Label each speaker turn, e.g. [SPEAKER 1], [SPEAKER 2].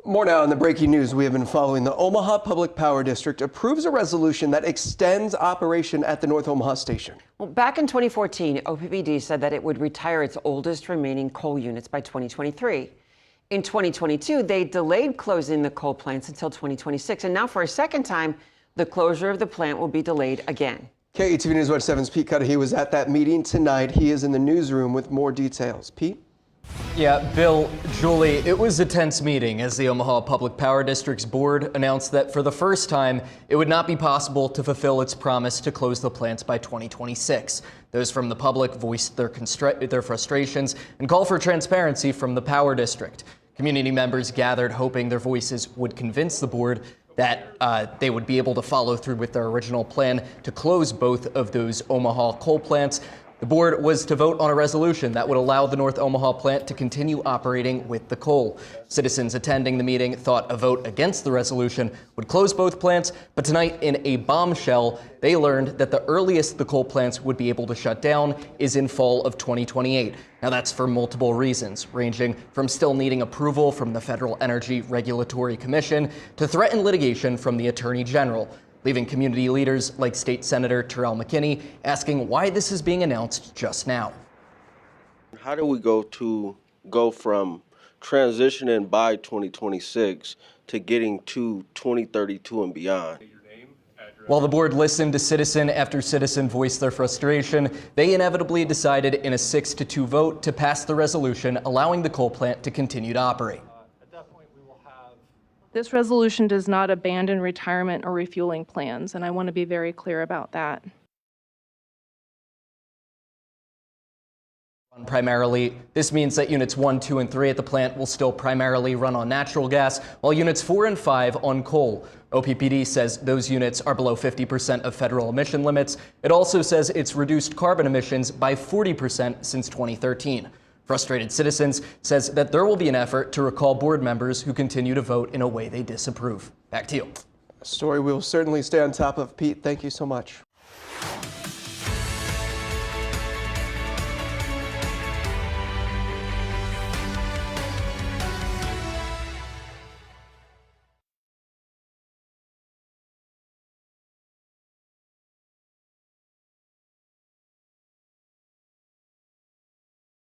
[SPEAKER 1] More now on the breaking news we have been following. The Omaha Public Power District approves a resolution that extends operation at the North Omaha station.
[SPEAKER 2] Well, back in 2014, OPPD said that it would retire its oldest remaining coal units by 2023. In 2022, they delayed closing the coal plants until 2026. And now for a second time, the closure of the plant will be delayed again.
[SPEAKER 1] KETV News Watch 7's Pete Cudahy was at that meeting tonight. He is in the newsroom with more details. Pete?
[SPEAKER 3] Yeah, Bill, Julie, it was a tense meeting as the Omaha Public Power District's board announced that for the first time, it would not be possible to fulfill its promise to close the plants by 2026. Those from the public voiced their frustrations and call for transparency from the power district. Community members gathered hoping their voices would convince the board that they would be able to follow through with their original plan to close both of those Omaha coal plants. The board was to vote on a resolution that would allow the North Omaha plant to continue operating with the coal. Citizens attending the meeting thought a vote against the resolution would close both plants, but tonight in a bombshell, they learned that the earliest the coal plants would be able to shut down is in fall of 2028. Now that's for multiple reasons, ranging from still needing approval from the Federal Energy Regulatory Commission to threatened litigation from the Attorney General, leaving community leaders like State Senator Terrell McKinney asking why this is being announced just now.
[SPEAKER 4] How do we go from transitioning by 2026 to getting to 2032 and beyond?
[SPEAKER 3] While the board listened to citizen after citizen voice their frustration, they inevitably decided in a 6-2 vote to pass the resolution allowing the coal plant to continue to operate.
[SPEAKER 5] This resolution does not abandon retirement or refueling plans, and I want to be very clear about that.
[SPEAKER 3] Primarily, this means that units 1, 2, and 3 at the plant will still primarily run on natural gas, while units 4 and 5 on coal. OPPD says those units are below 50% of federal emission limits. It also says it's reduced carbon emissions by 40% since 2013. Frustrated citizens says that there will be an effort to recall board members who continue to vote in a way they disapprove. Back to you.
[SPEAKER 1] A story we'll certainly stay on top of. Pete, thank you so much.